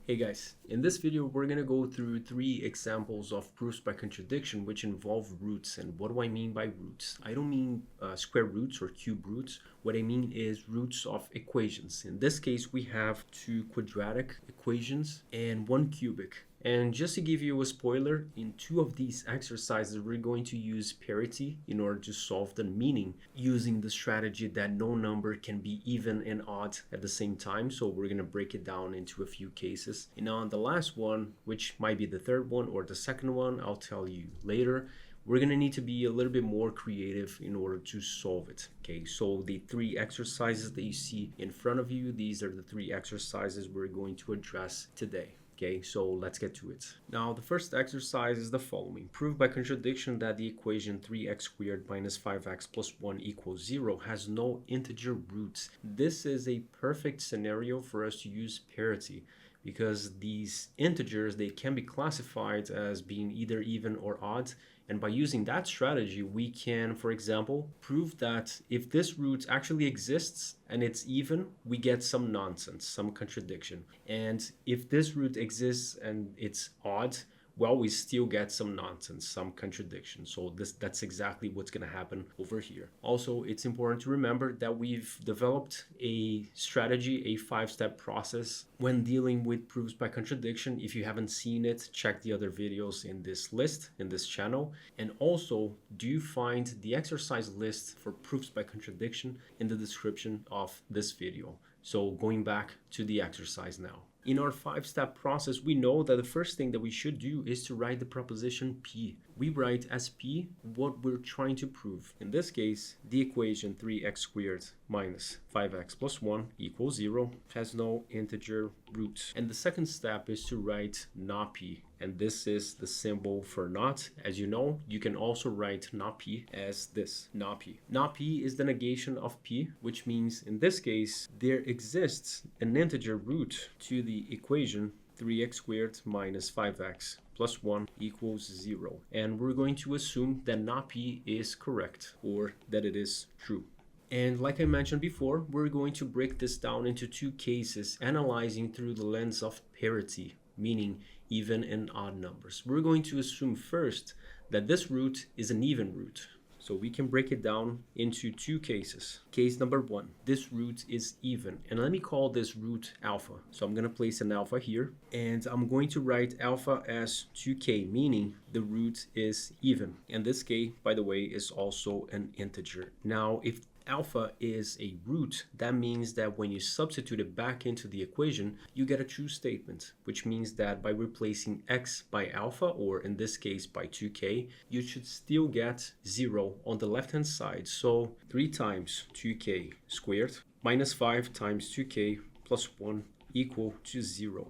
Hey guys, in this video we're going to go through 3 examples of proofs by contradiction which involve roots. And what do I mean by roots? I don't mean square roots or cube roots. What I mean is roots of equations. In this case we have 2 quadratic equations and 1 cubic. And just to give you a spoiler, in 2 of these exercises we're going to use parity in order to solve the meaning using the strategy that no number can be even and odd at the same time. So we're going to break it down into a few cases. And on the last one, which might be the third one or the second one, I'll tell you later, we're going to need to be a little bit more creative in order to solve it. Okay, so the 3 exercises that you see in front of you, these are the 3 exercises we're going to address today. Okay, so let's get to it. Now, the first exercise is the following. Prove by contradiction that the equation 3x squared minus 5x plus 1 equals 0 has no integer roots. This is a perfect scenario for us to use parity, because these integers, they can be classified as being either even or odd. And by using that strategy, we can, for example, prove that if this root actually exists and it's even, we get some nonsense, some contradiction. And if this root exists and it's odd, well, we still get some nonsense, some contradiction. So that's exactly what's going to happen over here. Also, it's important to remember that we've developed a strategy, a 5-step process when dealing with proofs by contradiction. If you haven't seen it, check the other videos in this list, in this channel. And also, do find the exercise list for proofs by contradiction in the description of this video. So going back to the exercise now. In our 5-step process, we know that the first thing that we should do is to write the proposition P. We write as P what we're trying to prove. In this case, the equation 3x squared minus 5x plus 1 equals 0 has no integer roots. And the second step is to write not P. And this is the symbol for not. As you know, you can also write not P as this, not P. Not P is the negation of P, which means in this case, there exists an integer root to the equation 3x squared minus 5x plus 1 equals 0. And we're going to assume that not P is correct, or that it is true. And like I mentioned before, we're going to break this down into 2 cases, analyzing through the lens of parity, meaning even and odd numbers. We're going to assume first that this root is an even root. So we can break it down into 2 cases. Case number 1, this root is even. And let me call this root alpha. So I'm going to place an alpha here. And I'm going to write alpha as 2k, meaning the root is even. And this k, by the way, is also an integer. Now, if alpha is a root, that means that when you substitute it back into the equation, you get a true statement, which means that by replacing x by alpha, or in this case by 2k, you should still get 0 on the left hand side. So 3 times 2k squared minus 5 times 2k plus 1 equal to 0.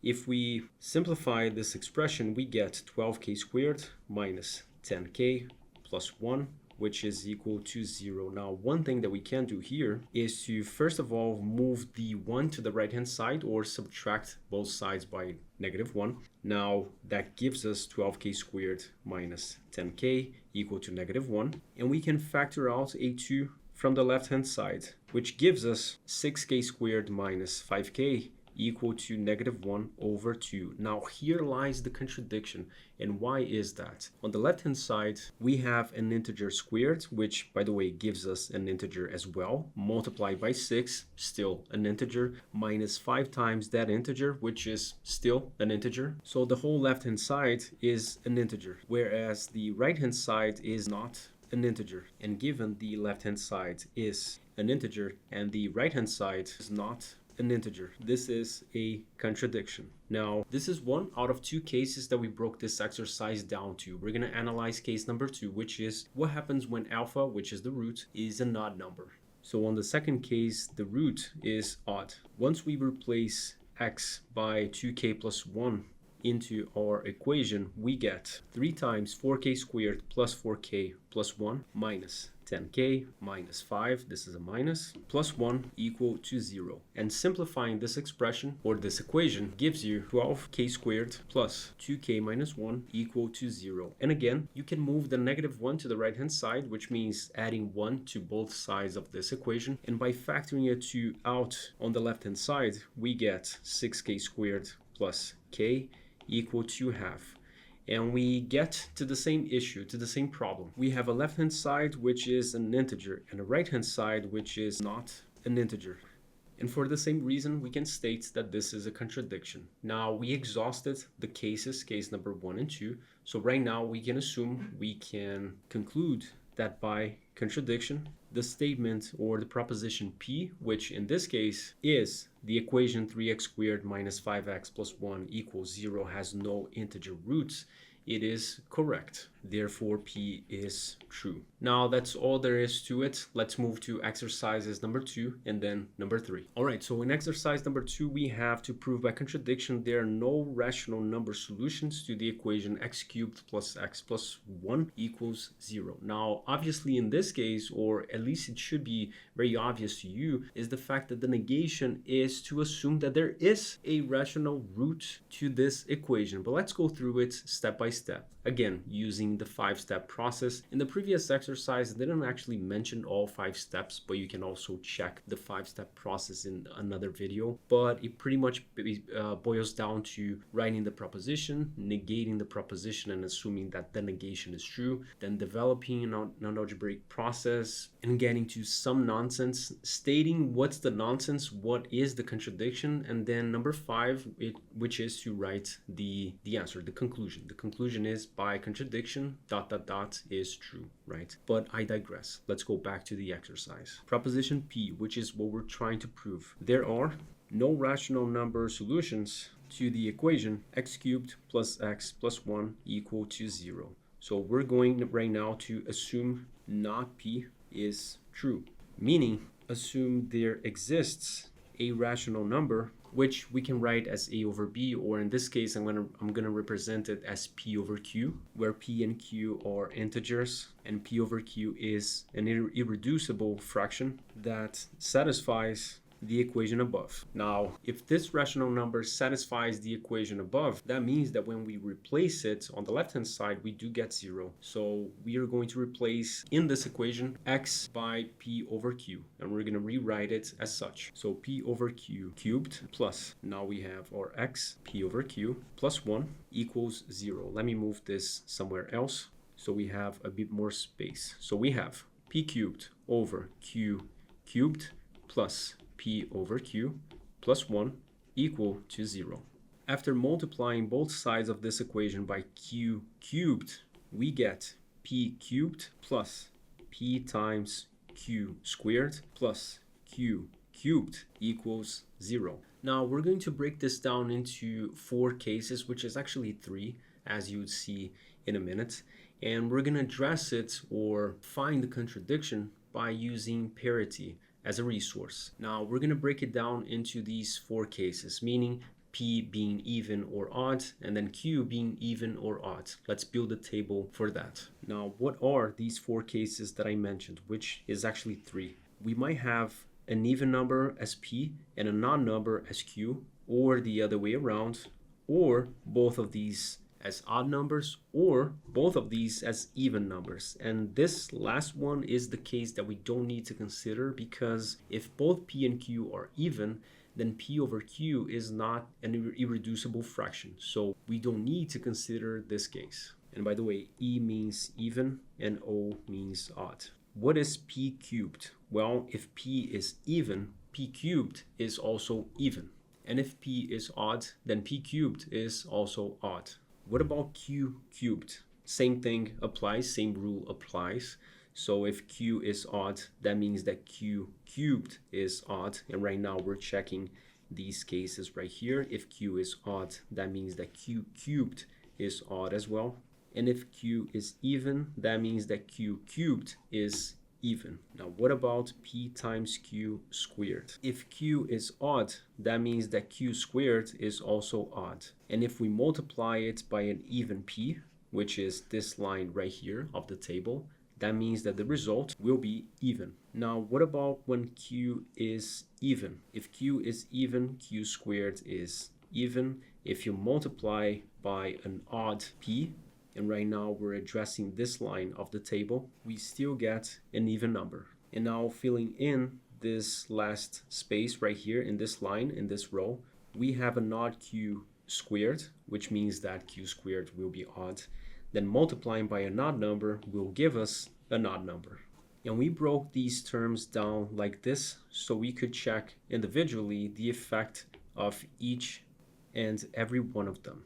If we simplify this expression, we get 12k squared minus 10k plus 1, which is equal to 0. Now, one thing that we can do here is to first of all move the 1 to the right hand side, or subtract both sides by -1. Now that gives us 12k squared minus 10k equal to -1. And we can factor out a 2 from the left hand side, which gives us 6k squared minus 5k equal to -1 over 2. Now here lies the contradiction. And why is that? On the left hand side, we have an integer squared, which by the way gives us an integer as well, multiplied by 6, still an integer, minus 5 times that integer, which is still an integer. So the whole left hand side is an integer, whereas the right hand side is not an integer. And given the left hand side is an integer and the right hand side is not an integer, this is a contradiction. Now, this is 1 out of 2 cases that we broke this exercise down to. We're going to analyze case number 2, which is what happens when alpha, which is the root, is an odd number. So on the second case, the root is odd. Once we replace x by 2k plus 1 into our equation, we get 3 times 4k squared plus 4k plus 1 minus 10k minus 5, this is a minus, plus 1 equal to 0. And simplifying this expression, or this equation, gives you 12k squared plus 2k minus 1 equal to 0. And again, you can move the -1 to the right hand side, which means adding 1 to both sides of this equation. And by factoring it out on the left hand side, we get 6k squared plus k equal to half. And we get to the same issue, to the same problem. We have a left-hand side which is an integer and a right-hand side which is not an integer. And for the same reason, we can state that this is a contradiction. Now, we exhausted the cases, case number 1 and 2. So right now, we can assume, we can conclude that by contradiction, the statement or the proposition P, which in this case is the equation 3x squared minus 5x plus 1 equals 0, has no integer roots, it is correct. Therefore, P is true. Now, that's all there is to it. Let's move to exercises number 2 and then number 3. All right, so in exercise number 2, we have to prove by contradiction there are no rational number solutions to the equation x cubed plus x plus 1 equals 0. Now, obviously in this case, or at least it should be very obvious to you, is the fact that the negation is to assume that there is a rational root to this equation. But let's go through it step by step. Again, using the 5-step process. In the previous exercise, I didn't actually mention all 5 steps, but you can also check the 5-step process in another video. But it pretty much boils down to writing the proposition, negating the proposition and assuming that the negation is true, then developing a non-algebraic process and getting to some nonsense, stating what's the nonsense, what is the contradiction, and then number 5, which is to write the answer, the conclusion. The conclusion is by contradiction, ... is true, right? But I digress. Let's go back to the exercise. Proposition P, which is what we're trying to prove. There are no rational number solutions to the equation x cubed plus x plus 1 equal to 0. So we're going right now to assume not P is true, meaning assume there exists a rational number which we can write as a over b, or in this case I'm gonna represent it as p over q, where p and q are integers and p over q is an irreducible fraction that satisfies the equation above. Now, if this rational number satisfies the equation above, that means that when we replace it on the left-hand side, we do get 0. So we are going to replace in this equation x by p over q, and we're going to rewrite it as such. So p over q cubed plus, now we have our x, p over q, plus 1 equals 0. Let me move this somewhere else so we have a bit more space. So we have p cubed over q cubed plus p over q plus 1 equal to 0. After multiplying both sides of this equation by q cubed, we get p cubed plus p times q squared plus q cubed equals 0. Now we're going to break this down into 4 cases, which is actually 3, as you would see in a minute. And we're going to address it or find the contradiction by using parity as a resource. Now we're going to break it down into these 4 cases, meaning P being even or odd, and then Q being even or odd. Let's build a table for that. Now, what are these 4 cases that I mentioned, which is actually 3? We might have an even number as P and a non-number as Q, or the other way around, or both of these as odd numbers, or both of these as even numbers. And this last one is the case that we don't need to consider, because if both P and Q are even, then P over Q is not an irreducible fraction. So we don't need to consider this case. And by the way, E means even and O means odd. What is P cubed? Well, if P is even, P cubed is also even. And if P is odd, then P cubed is also odd. What about q cubed? Same thing applies, same rule applies. So if q is odd, that means that q cubed is odd. And right now we're checking these cases right here. If q is odd, that means that q cubed is odd as well. And if q is even, that means that q cubed is even. Now, what about p times q squared? If q is odd, that means that q squared is also odd. And if we multiply it by an even p, which is this line right here of the table, that means that the result will be even. Now, what about when q is even? If q is even, q squared is even. If you multiply by an odd p, and right now we're addressing this line of the table, we still get an even number. And now filling in this last space right here in this line, in this row, we have an odd q squared, which means that q squared will be odd. Then multiplying by an odd number will give us an odd number. And we broke these terms down like this so we could check individually the effect of each and every one of them.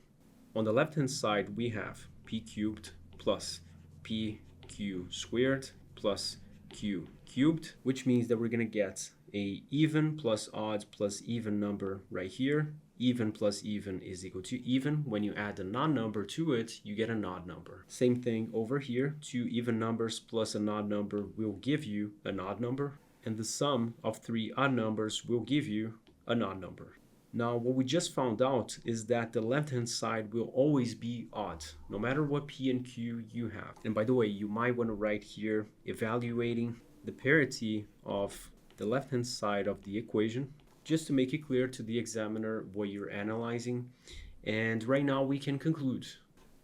On the left-hand side, we have p cubed plus pq squared plus q cubed, which means that we're going to get a even plus odd plus even number right here. Even plus even is equal to even. When you add a non-number to it, you get an odd number. Same thing over here. Two even numbers plus an odd number will give you an odd number. And the sum of three odd numbers will give you an odd number. Now, what we just found out is that the left-hand side will always be odd, no matter what p and q you have. And by the way, you might want to write here evaluating the parity of the left-hand side of the equation, just to make it clear to the examiner what you're analyzing. And right now we can conclude.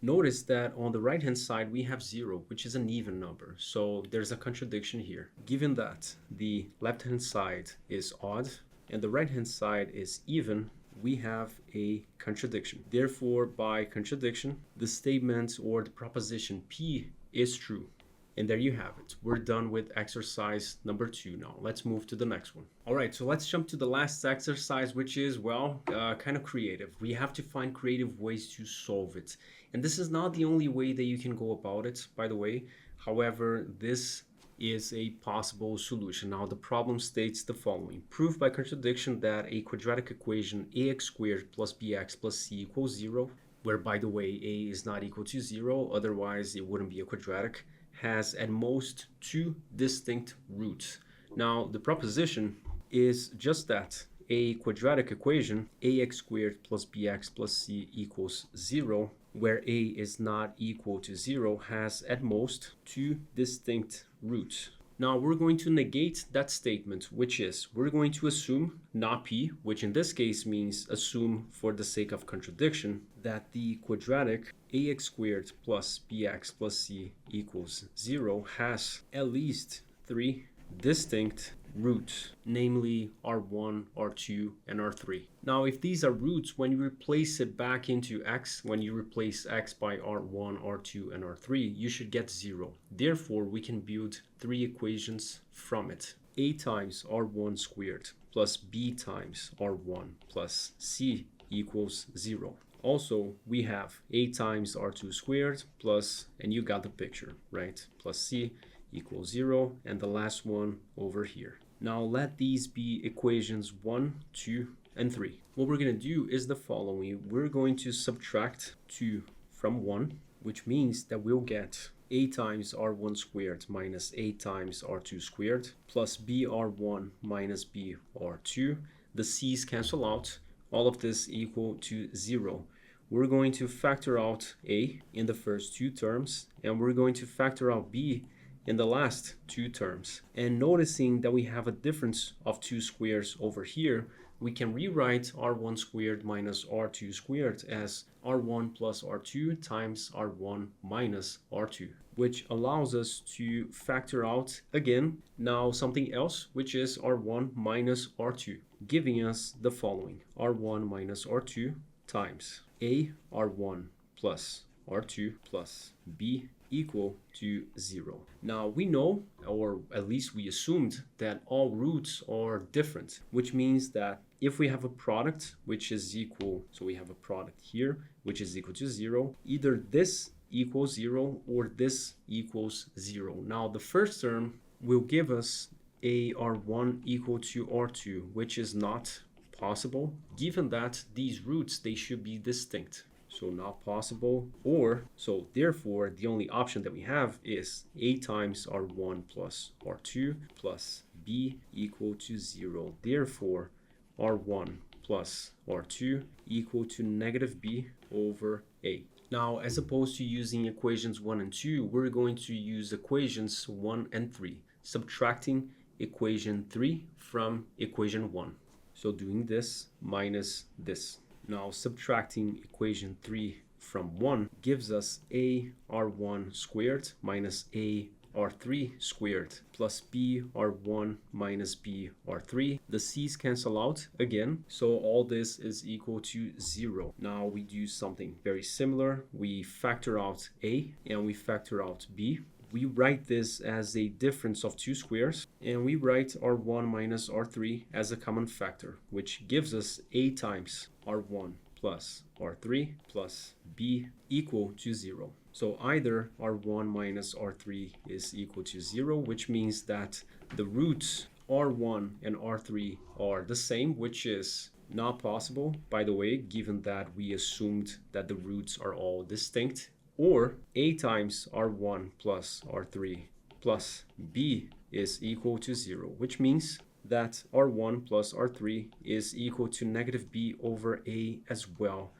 Notice that on the right-hand side we have 0, which is an even number. So there's a contradiction here. Given that the left-hand side is odd and the right-hand side is even, we have a contradiction. Therefore, by contradiction, the statement or the proposition P is true. And there you have it. We're done with exercise number 2 now. Let's move to the next one. All right, so let's jump to the last exercise, which is, well, kind of creative. We have to find creative ways to solve it. And this is not the only way that you can go about it, by the way. However, this is a possible solution. Now, the problem states the following. Prove by contradiction that a quadratic equation ax squared plus bx plus c equals 0, where, by the way, a is not equal to 0, otherwise it wouldn't be a quadratic, has at most 2 distinct roots. Now, the proposition is just that. A quadratic equation, ax squared plus bx plus c equals 0, where a is not equal to 0, has at most 2 distinct roots. Now, we're going to negate that statement, which is, we're going to assume not p, which in this case means assume for the sake of contradiction, that the quadratic ax squared plus bx plus c equals 0 has at least 3 distinct roots, namely R1, R2, and R3. Now, if these are roots, when you replace it back into x, when you replace x by R1, R2, and R3, you should get 0. Therefore, we can build 3 equations from it. A times R1 squared plus b times R1 plus c equals 0. Also, we have a times R2 squared plus, and you got the picture, right? Plus c equals 0, and the last one over here. Now let these be equations 1, 2, and 3. What we're going to do is the following. We're going to subtract 2 from 1, which means that we'll get a times r1 squared minus a times r2 squared plus br1 minus br2. The c's cancel out. All of this equal to 0. We're going to factor out a in the first 2 terms, and we're going to factor out b in the last 2 terms. And noticing that we have a difference of 2 squares over here, we can rewrite r1 squared minus r2 squared as r1 plus r2 times r1 minus r2, which allows us to factor out again now something else, which is r1 minus r2, giving us the following. r1 minus r2 times a r1 plus r2 plus b equal to 0. Now we know, or at least we assumed, that all roots are different, which means that if we have a product which is equal, so we have a product here which is equal to 0, either this equals 0 or this equals 0. Now the first term will give us a r1 equal to r2, which is not possible, given that these roots, they should be distinct. So not possible, or so therefore the only option that we have is a times r1 plus r2 plus b equal to 0. Therefore r1 plus r2 equal to negative b over a. Now, as opposed to using equations 1 and 2, we're going to use equations 1 and 3, subtracting equation 3 from equation 1. So doing this minus this. Now subtracting equation 3 from 1 gives us a r1 squared minus a r3 squared plus b r1 minus b r3. The c's cancel out again, so all this is equal to 0. Now we do something very similar. We factor out a and we factor out b. We write this as a difference of two squares, and we write r1 minus r3 as a common factor, which gives us a times r1 plus r3 plus b equal to 0. So either r1 minus r3 is equal to 0, which means that the roots r1 and r3 are the same, which is not possible, by the way, given that we assumed that the roots are all distinct. Or a times r1 plus r3 plus b is equal to 0, which means that r1 plus r3 is equal to negative b over a as well.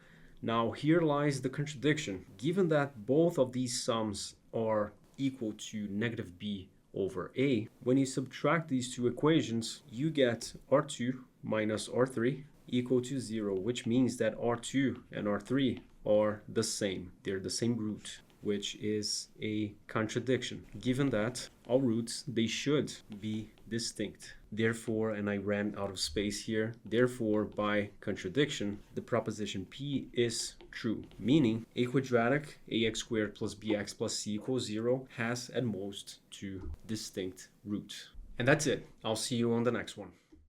Now here lies the contradiction. Given that both of these sums are equal to negative b over a, when you subtract these two equations, you get r2 minus r3 equal to 0, which means that r2 and r3 are the same. They're the same root, which is a contradiction, given that all roots, they should be distinct. Therefore, and I ran out of space here, therefore, by contradiction, the proposition P is true, meaning a quadratic ax squared plus bx plus c equals 0 has at most two distinct roots. And that's it. I'll see you on the next one.